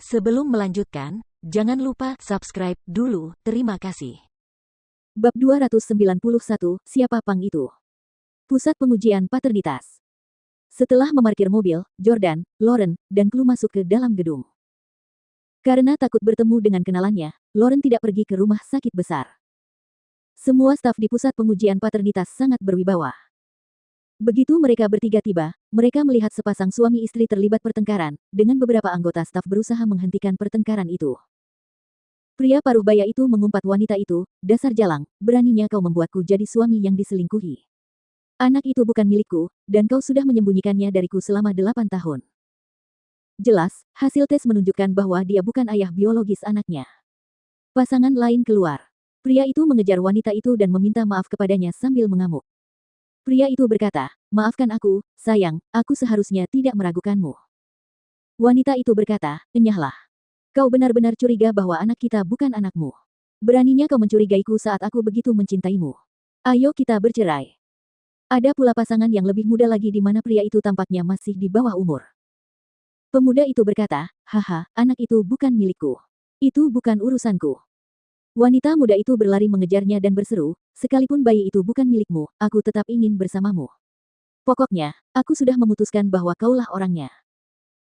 Sebelum melanjutkan, jangan lupa subscribe dulu, terima kasih. Bab 291, Siapa Pang Itu? Pusat Pengujian Paternitas. Setelah memarkir mobil, Jordan, Lauren, dan Chloe masuk ke dalam gedung. Karena takut bertemu dengan kenalannya, Lauren tidak pergi ke rumah sakit besar. Semua staf di pusat pengujian paternitas sangat berwibawa. Begitu mereka bertiga tiba, mereka melihat sepasang suami istri terlibat pertengkaran, dengan beberapa anggota staf berusaha menghentikan pertengkaran itu. Pria paruh baya itu mengumpat wanita itu, "Dasar jalang, beraninya kau membuatku jadi suami yang diselingkuhi. Anak itu bukan milikku, dan kau sudah menyembunyikannya dariku selama 8 tahun. Jelas, hasil tes menunjukkan bahwa dia bukan ayah biologis anaknya." Pasangan lain keluar. Pria itu mengejar wanita itu dan meminta maaf kepadanya sambil mengamuk. Pria itu berkata, "Maafkan aku, sayang, aku seharusnya tidak meragukanmu." Wanita itu berkata, "Enyahlah. Kau benar-benar curiga bahwa anak kita bukan anakmu. Beraninya kau mencurigaiku saat aku begitu mencintaimu. Ayo kita bercerai." Ada pula pasangan yang lebih muda lagi di mana pria itu tampaknya masih di bawah umur. Pemuda itu berkata, "Haha, anak itu bukan milikku. Itu bukan urusanku." Wanita muda itu berlari mengejarnya dan berseru, "Sekalipun bayi itu bukan milikmu, aku tetap ingin bersamamu. Pokoknya, aku sudah memutuskan bahwa kaulah orangnya."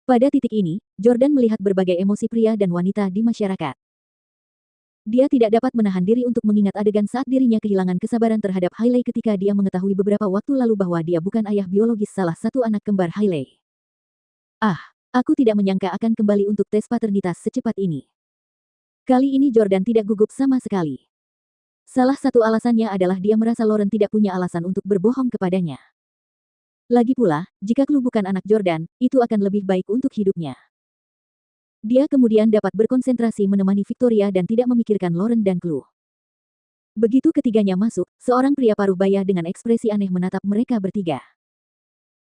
Pada titik ini, Jordan melihat berbagai emosi pria dan wanita di masyarakat. Dia tidak dapat menahan diri untuk mengingat adegan saat dirinya kehilangan kesabaran terhadap Hailey ketika dia mengetahui beberapa waktu lalu bahwa dia bukan ayah biologis salah satu anak kembar Hailey. Aku tidak menyangka akan kembali untuk tes paternitas secepat ini. Kali ini Jordan tidak gugup sama sekali. Salah satu alasannya adalah dia merasa Lauren tidak punya alasan untuk berbohong kepadanya. Lagi pula, jika Chloe bukan anak Jordan, itu akan lebih baik untuk hidupnya. Dia kemudian dapat berkonsentrasi menemani Victoria dan tidak memikirkan Lauren dan Chloe. Begitu ketiganya masuk, seorang pria paruh baya dengan ekspresi aneh menatap mereka bertiga.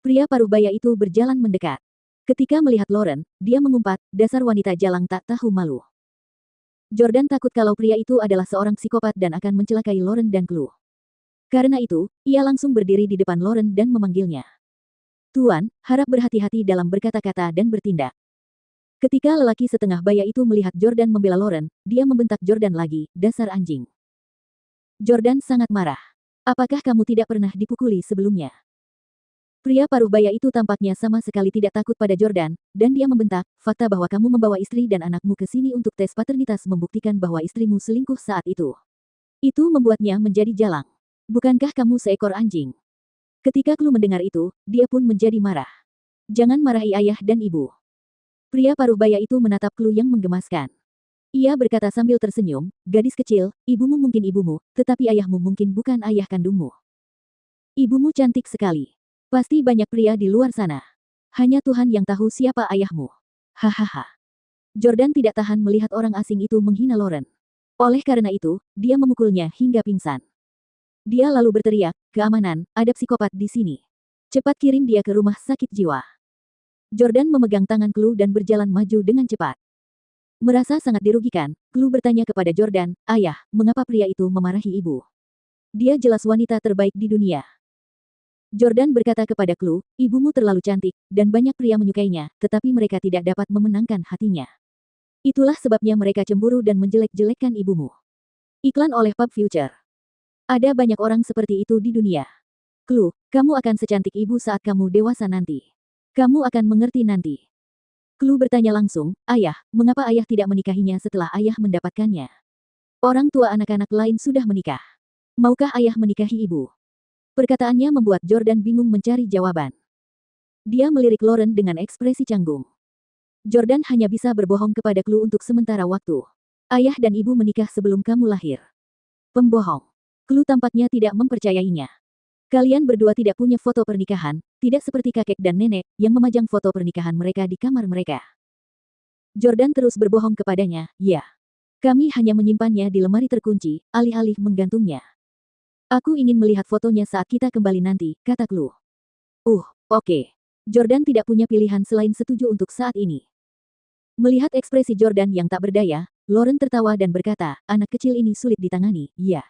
Pria paruh baya itu berjalan mendekat. Ketika melihat Lauren, dia mengumpat, "Dasar wanita jalang tak tahu malu." Jordan takut kalau pria itu adalah seorang psikopat dan akan mencelakai Lauren dan Chloe. Karena itu, ia langsung berdiri di depan Lauren dan memanggilnya. "Tuan, harap berhati-hati dalam berkata-kata dan bertindak." Ketika lelaki setengah baya itu melihat Jordan membela Lauren, dia membentak Jordan lagi, "Dasar anjing." Jordan sangat marah. "Apakah kamu tidak pernah dipukuli sebelumnya?" Pria paruh baya itu tampaknya sama sekali tidak takut pada Jordan, dan dia membentak, "Fakta bahwa kamu membawa istri dan anakmu ke sini untuk tes paternitas membuktikan bahwa istrimu selingkuh saat itu. Itu membuatnya menjadi jalang. Bukankah kamu seekor anjing?" Ketika Chloe mendengar itu, dia pun menjadi marah. "Jangan marahi ayah dan ibu." Pria paruh baya itu menatap Chloe yang menggemaskan. Ia berkata sambil tersenyum, "Gadis kecil, ibumu mungkin ibumu, tetapi ayahmu mungkin bukan ayah kandungmu. Ibumu cantik sekali. Pasti banyak pria di luar sana. Hanya Tuhan yang tahu siapa ayahmu." Hahaha. Jordan tidak tahan melihat orang asing itu menghina Lauren. Oleh karena itu, dia memukulnya hingga pingsan. Dia lalu berteriak, "Keamanan, ada psikopat di sini. Cepat kirim dia ke rumah sakit jiwa." Jordan memegang tangan Chloe dan berjalan maju dengan cepat. Merasa sangat dirugikan, Chloe bertanya kepada Jordan, "Ayah, mengapa pria itu memarahi ibu? Dia jelas wanita terbaik di dunia." Jordan berkata kepada Chloe, "Ibumu terlalu cantik, dan banyak pria menyukainya, tetapi mereka tidak dapat memenangkan hatinya. Itulah sebabnya mereka cemburu dan menjelek-jelekkan ibumu." Iklan oleh Pub Future. Ada banyak orang seperti itu di dunia. Chloe, kamu akan secantik ibu saat kamu dewasa nanti. Kamu akan mengerti nanti. Chloe bertanya langsung, "Ayah, mengapa ayah tidak menikahinya setelah ayah mendapatkannya? Orang tua anak-anak lain sudah menikah. Maukah ayah menikahi ibu?" Perkataannya membuat Jordan bingung mencari jawaban. Dia melirik Lauren dengan ekspresi canggung. Jordan hanya bisa berbohong kepada Chloe untuk sementara waktu. "Ayah dan ibu menikah sebelum kamu lahir." Pembohong. Chloe tampaknya tidak mempercayainya. "Kalian berdua tidak punya foto pernikahan, tidak seperti kakek dan nenek, yang memajang foto pernikahan mereka di kamar mereka." Jordan terus berbohong kepadanya, "Ya. Kami hanya menyimpannya di lemari terkunci, alih-alih menggantungnya. Aku ingin melihat fotonya saat kita kembali nanti," kata Chloe. Oke." Jordan tidak punya pilihan selain setuju untuk saat ini. Melihat ekspresi Jordan yang tak berdaya, Lauren tertawa dan berkata, "Anak kecil ini sulit ditangani, ya."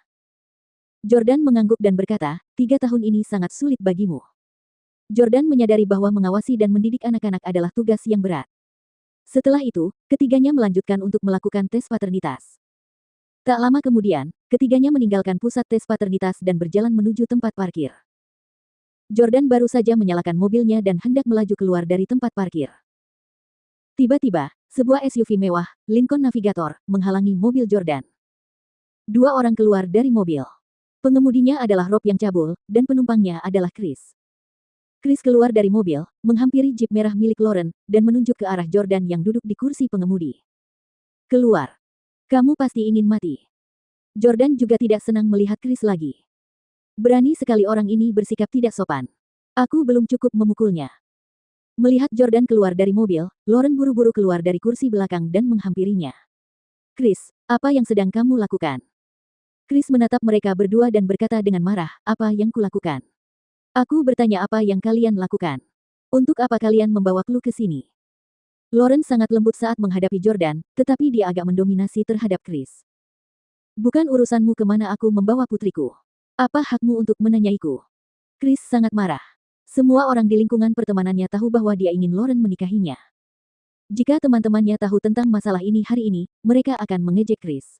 Jordan mengangguk dan berkata, 3 tahun ini sangat sulit bagimu." Jordan menyadari bahwa mengawasi dan mendidik anak-anak adalah tugas yang berat. Setelah itu, ketiganya melanjutkan untuk melakukan tes paternitas. Tak lama kemudian, ketiganya meninggalkan pusat tes paternitas dan berjalan menuju tempat parkir. Jordan baru saja menyalakan mobilnya dan hendak melaju keluar dari tempat parkir. Tiba-tiba, sebuah SUV mewah, Lincoln Navigator, menghalangi mobil Jordan. Dua orang keluar dari mobil. Pengemudinya adalah Rob yang cabul, dan penumpangnya adalah Chris. Chris keluar dari mobil, menghampiri jeep merah milik Lauren, dan menunjuk ke arah Jordan yang duduk di kursi pengemudi. Keluar. Kamu pasti ingin mati. Jordan juga tidak senang melihat Chris lagi. Berani sekali orang ini bersikap tidak sopan. Aku belum cukup memukulnya. Melihat Jordan keluar dari mobil, Lauren buru-buru keluar dari kursi belakang dan menghampirinya. Chris, apa yang sedang kamu lakukan? Chris menatap mereka berdua dan berkata dengan marah, apa yang kulakukan? Aku bertanya apa yang kalian lakukan. Untuk apa kalian membawa Chloe ke sini? Lauren sangat lembut saat menghadapi Jordan, tetapi dia agak mendominasi terhadap Chris. Bukan urusanmu kemana aku membawa putriku. Apa hakmu untuk menanyaiku? Chris sangat marah. Semua orang di lingkungan pertemanannya tahu bahwa dia ingin Lauren menikahinya. Jika teman-temannya tahu tentang masalah ini hari ini, mereka akan mengejek Chris.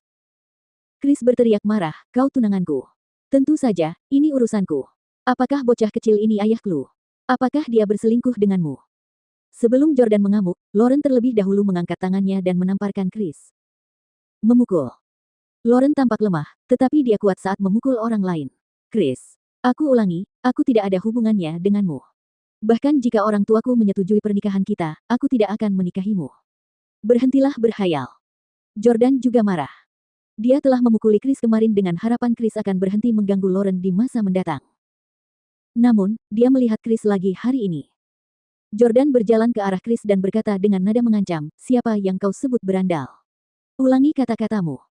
Chris berteriak marah, kau tunanganku. Tentu saja, ini urusanku. Apakah bocah kecil ini ayah Chloe? Apakah dia berselingkuh denganmu? Sebelum Jordan mengamuk, Lauren terlebih dahulu mengangkat tangannya dan menamparkan Chris. Memukul. Lauren tampak lemah, tetapi dia kuat saat memukul orang lain. Chris, aku ulangi, aku tidak ada hubungannya denganmu. Bahkan jika orang tuaku menyetujui pernikahan kita, aku tidak akan menikahimu. Berhentilah berhayal. Jordan juga marah. Dia telah memukuli Chris kemarin dengan harapan Chris akan berhenti mengganggu Lauren di masa mendatang. Namun, dia melihat Chris lagi hari ini. Jordan berjalan ke arah Chris dan berkata dengan nada mengancam, siapa yang kau sebut berandal? Ulangi kata-katamu.